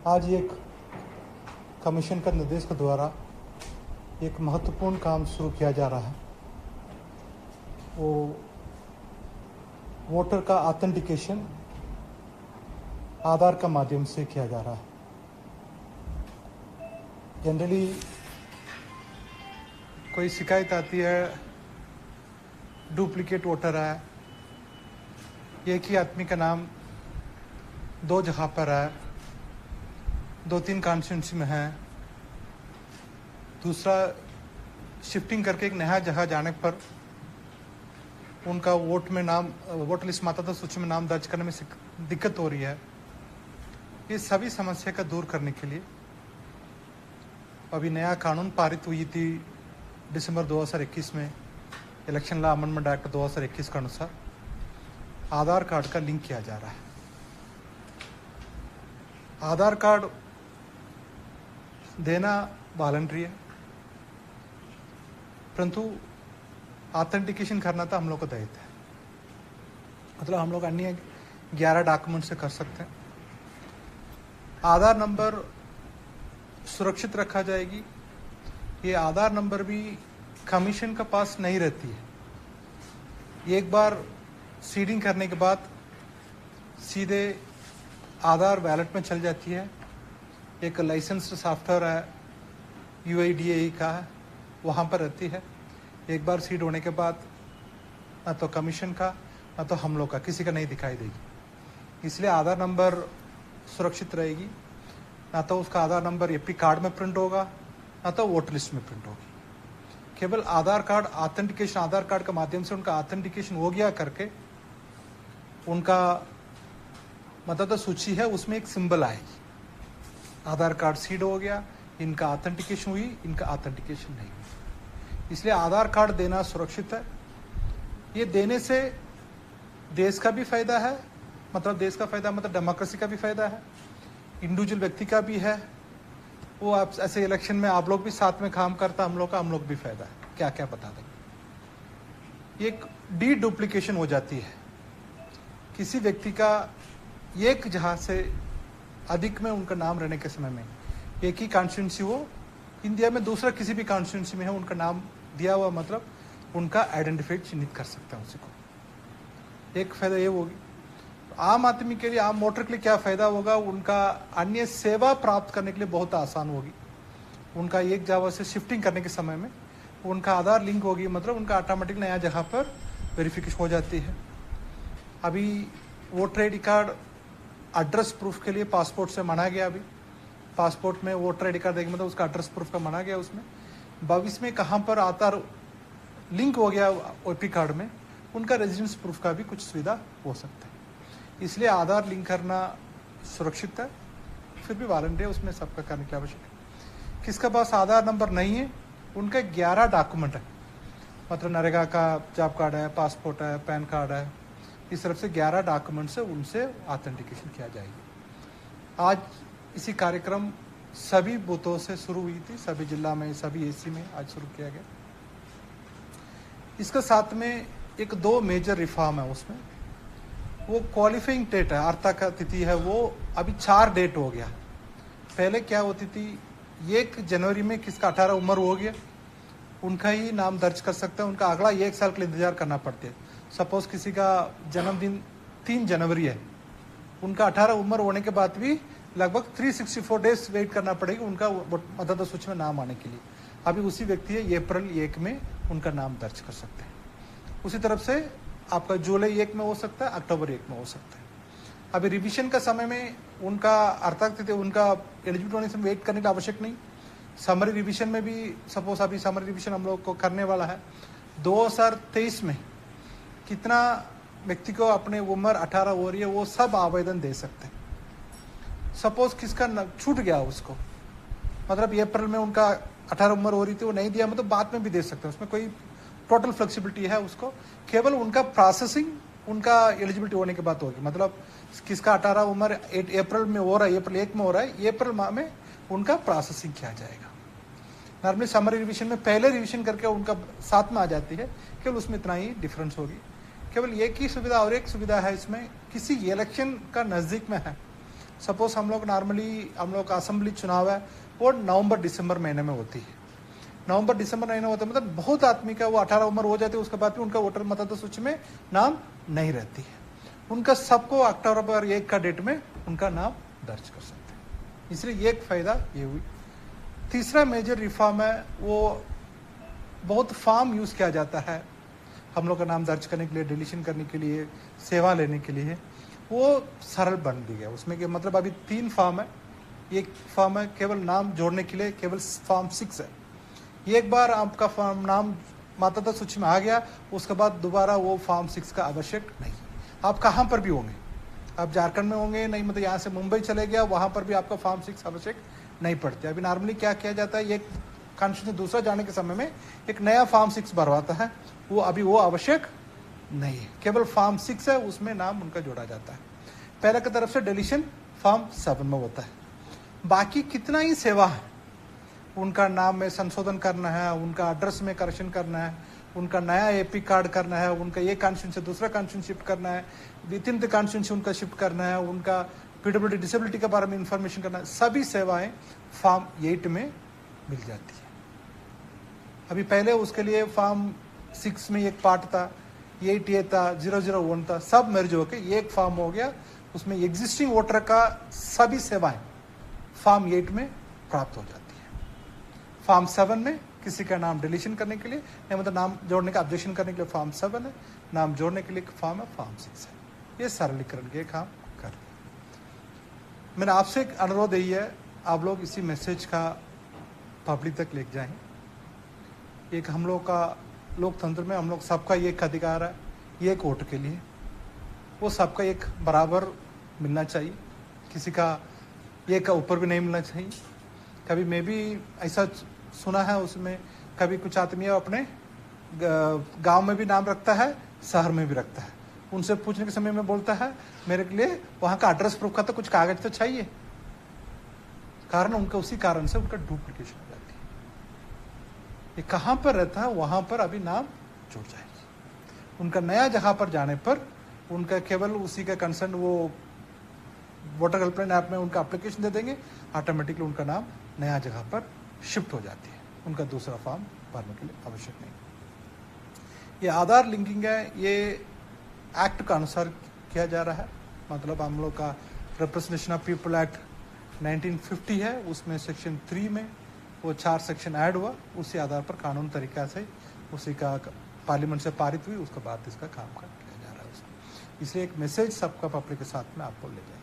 आज एक कमीशन का निर्देश के द्वारा एक महत्वपूर्ण काम शुरू किया जा रहा है। वो वोटर का ऑथेंटिकेशन आधार का माध्यम से किया जा रहा है। जनरली कोई शिकायत आती है, डुप्लीकेट वोटर है, एक ही आदमी का नाम दो जगह पर है, 2-3 कॉन्स्टिट्यूंसी में है, दूसरा शिफ्टिंग करके एक नया जगह जाने पर उनका वोटर लिस्ट मतदाता सूची में नाम दर्ज करने में दिक्कत हो रही है। ये सभी समस्या का दूर करने के लिए अभी नया कानून पारित हुई थी दिसंबर 2021 में, इलेक्शन लॉ अमेंडमेंट एक्ट 2021 के अनुसार आधार कार्ड का लिंक किया जा रहा है। आधार कार्ड देना वॉलंटरी है, परंतु ऑथेंटिकेशन करना तो हम लोग को दायित्व है। मतलब हम लोग अन्य 11 डॉक्यूमेंट से कर सकते हैं। आधार नंबर सुरक्षित रखा जाएगी। ये आधार नंबर भी कमीशन के पास नहीं रहती है। एक बार सीडिंग करने के बाद सीधे आधार वैलेट में चल जाती है। एक लाइसेंस्ड सॉफ्टवेयर है, UIDAI का है, वहाँ पर रहती है। एक बार सीड होने के बाद ना तो कमीशन का ना तो हम लोग का किसी का नहीं दिखाई देगी। इसलिए आधार नंबर सुरक्षित रहेगी। ना तो उसका आधार नंबर एपी कार्ड में प्रिंट होगा, ना तो वोटर लिस्ट में प्रिंट होगी। केवल आधार कार्ड ऑथेंटिकेशन, आधार कार्ड के माध्यम से उनका ऑथेंटिकेशन हो गया करके उनका मतदाता सूची है उसमें एक सिंबल आएगी। आधार कार्ड सीड हो गया, इनका ऑथेंटिकेशन हुई, इनका ऑथेंटिकेशन नहीं हुई। इसलिए आधार कार्ड देना सुरक्षित है। ये देने से देश का भी फायदा है, मतलब देश का फायदा मतलब डेमोक्रेसी का भी फायदा है, इंडिविजुअल व्यक्ति का भी है। वो आप ऐसे इलेक्शन में आप लोग भी साथ में काम करता, हम लोग भी फायदा है। क्या क्या बता दें। एक डी डुप्लीकेशन हो जाती है। किसी व्यक्ति का एक जगह से अधिक में उनका नाम रहने के समय में एक ही कॉन्स्टिट्यूंसी हो, इंडिया में दूसरा किसी भी कॉन्स्टिट्यूंसी में है, उनका नाम दिया हुआ मतलब उनका आइडेंटिफाइड चिन्हित कर सकते हैं उसी को। एक फायदा ये होगी। आम आदमी के लिए, आम वोटर के लिए क्या फायदा होगा, उनका अन्य सेवा प्राप्त करने के लिए बहुत आसान होगी। उनका एक जगह से शिफ्टिंग करने के समय में उनका आधार लिंक होगी, मतलब उनका ऑटोमेटिक नया जगह पर वेरिफिकेशन हो जाती है। अभी voter I D card address proof के लिए पासपोर्ट से माना गया। अभी पासपोर्ट में वोटर आई डी कार्ड देखें मतलब उसका एड्रेस प्रूफ का माना गया। उसमें भविष्य में कहाँ पर आधार लिंक हो गया ओपी कार्ड में, उनका रेजिडेंस प्रूफ का भी कुछ सुविधा हो सकता है। इसलिए आधार लिंक करना सुरक्षित है, फिर भी वॉलंटियर उसमें सबका करने की आवश्यक है। किसका पास आधार नंबर नहीं है, उनका 11 डॉक्यूमेंट है, मतलब नरेगा का जॉब कार्ड है, पासपोर्ट है, पैन कार्ड है, इस तरफ से 11 डॉक्यूमेंट से उनसे ऑथेंटिकेशन किया जाएगा। आज इसी कार्यक्रम सभी बूथों से शुरू हुई थी, सभी जिला में, सभी AC में आज शुरू किया गया। इसके साथ में एक 2 मेजर रिफॉर्म है। उसमें वो क्वालिफाइंग डेट है, अर्ता का तिथि है, वो अभी 4 डेट हो गया। पहले क्या होती थी, 1 जनवरी में किसका 18 उम्र हो गया उनका ही नाम दर्ज कर सकते हैं, उनका अगला 1 साल के लिए इंतजार करना पड़ता है। सपोज किसी का जन्मदिन 3 जनवरी है, उनका 18 उम्र होने के बाद भी लगभग 364 डेज वेट करना पड़ेगा उनका मतदाता सूची में नाम आने के लिए। अभी उसी व्यक्ति है अप्रैल 1 में उनका नाम दर्ज कर सकते हैं। उसी तरफ से आपका जुलाई 1 में हो सकता है, अक्टूबर 1 में हो सकता है। अभी रिविजन का समय में उनका अर्थात उनका एलिजिबिलिटी होने से वेट करने की आवश्यक नहीं। समरी रिविजन में भी सपोज अभी समरी रिविजन हम लोग को करने वाला है 2023 में, कितना व्यक्ति को अपने उम्र 18 हो रही है वो सब आवेदन दे सकते हैं। सपोज किसका छूट गया उसको, मतलब अप्रैल में उनका 18 उम्र हो रही थी, वो नहीं दिया मतलब बाद में भी दे सकते हैं। उसमें कोई टोटल फ्लेक्सिबिलिटी है। उसको केवल उनका प्रोसेसिंग उनका एलिजिबिलिटी होने के बाद होगी। मतलब किसका 18 उम्र अप्रैल में हो रहा है, अप्रैल 1 में हो रहा है, अप्रैल माह में उनका प्रोसेसिंग किया जाएगा। नॉर्मली समरी रिविजन में पहले रिविजन करके उनका साथ में आ जाती है, केवल उसमें इतना ही डिफरेंस होगी। केवल एक ही सुविधा और एक सुविधा है इसमें, किसी इलेक्शन का नज़दीक में है सपोज हम लोग नॉर्मली हम लोग का असेंबली चुनाव है वो नवंबर दिसंबर महीने में होती है। नवंबर दिसंबर महीने होता है, मतलब बहुत आदमी का वो 18 उम्र हो जाती है, उसके बाद भी उनका वोटर मतदाता सूची में नाम नहीं रहती है। उनका सबको अक्टूबर 1 का डेट में उनका नाम दर्ज कर सकते हैं। इसलिए एक फायदा ये हुई। तीसरा मेजर रिफॉर्म है वो बहुत फॉर्म यूज किया जाता है हम लोग का नाम दर्ज करने के लिए, डिलीशन करने के लिए, सेवा लेने के लिए, वो सरल बन भी गया। उसमें कि मतलब अभी 3 फॉर्म है। एक फॉर्म है केवल नाम जोड़ने के लिए, केवल फॉर्म 6 है। एक बार आपका फॉर्म नाम मतदाता सूची में आ गया, उसके बाद दोबारा वो फॉर्म 6 का आवश्यक नहीं। आप कहाँ पर भी होंगे, आप झारखंड में होंगे नहीं, मतलब यहाँ से मुंबई चले गया, वहाँ पर भी आपका फॉर्म 6 आवश्यक नहीं पड़ते। अभी नॉर्मली क्या किया जाता है, एक कंट्री से दूसरा जाने के समय में एक नया फॉर्म 6 भरवाता है, वो अभी वो आवश्यक नहीं है। केवल फॉर्म 6 है, उसमें नाम उनका जोड़ा जाता है। पहले की तरफ से डिलीशन फॉर्म 7 में होता है। बाकी कितना ही सेवा है, उनका नाम में संशोधन करना है, उनका एड्रेस में करेक्शन करना है, उनका नया एपी कार्ड करना है, उनका एक कॉन्स्टिट्यूंसी से दूसरा कॉन्स्टिट्यूंसी शिफ्ट करना है, विद इन द कॉन्स्टिट्यूंसी उनका शिफ्ट करना है, उनका पीडब्ल्यूडी डिसेबिलिटी के बारे में इंफॉर्मेशन करना है, सभी सेवाएं फॉर्म 8 में मिल जाती है। अभी पहले उसके लिए फॉर्म 6 में एक पार्ट था, 8A था, 001 था, सब मर्ज होकर एक फॉर्म हो गया। उसमें एग्जिस्टिंग वोटर का सभी सेवाएं फॉर्म 8 में प्राप्त हो जाती है। फॉर्म 7 में किसी का नाम डिलीशन करने के लिए, या मतलब नाम जोड़ने का ऑब्जेक्शन करने के लिए फॉर्म 7 है, नाम जोड़ने के लिए फॉर्म है फॉर्म 6 है। ये सरलीकरण के काम कर रहे हैं। मेरा आपसे एक अनुरोध यही है, आप लोग इसी मैसेज का पब्लिक तक ले जाएं। एक हम लोग का लोकतंत्र में हम लोग सबका एक अधिकार है, एक वोट के लिए, वो सबका एक बराबर मिलना चाहिए, किसी का एक का ऊपर भी नहीं मिलना चाहिए। कभी मैं भी ऐसा सुना है, उसमें कभी कुछ आदमी अपने गांव में भी नाम रखता है, शहर में भी रखता है। उनसे पूछने के समय में बोलता है मेरे के लिए वहां का एड्रेस प्रूफ का तो कुछ कागज तो चाहिए, कारण उनका उसी कारण से उनका डुप्लीकेशन हो जाती है। ये कहाँ पर रहता है वहां पर अभी नाम जुड़ जाएगी। उनका नया जगह पर जाने पर उनका केवल उसी का कंसर्न वो वोटर हेल्पलाइन ऐप में उनका एप्लीकेशन दे देंगे, ऑटोमेटिकली उनका नाम नया जगह पर शिफ्ट हो जाती है, उनका दूसरा फॉर्म भरने के लिए आवश्यक नहीं। ये आधार लिंकिंग है, ये एक्ट के अनुसार किया जा रहा है। मतलब हम लोग का रिप्रेजेंटेशन ऑफ पीपल एक्ट 1950 है, उसमें सेक्शन 3 में वो 4 सेक्शन ऐड हुआ, उसी आधार पर कानून तरीका से उसी का पार्लियामेंट से पारित हुई, उसके बाद इसका काम किया जा रहा है। इसलिए एक मैसेज सबका पब्लिक के साथ में आपको ले जाए।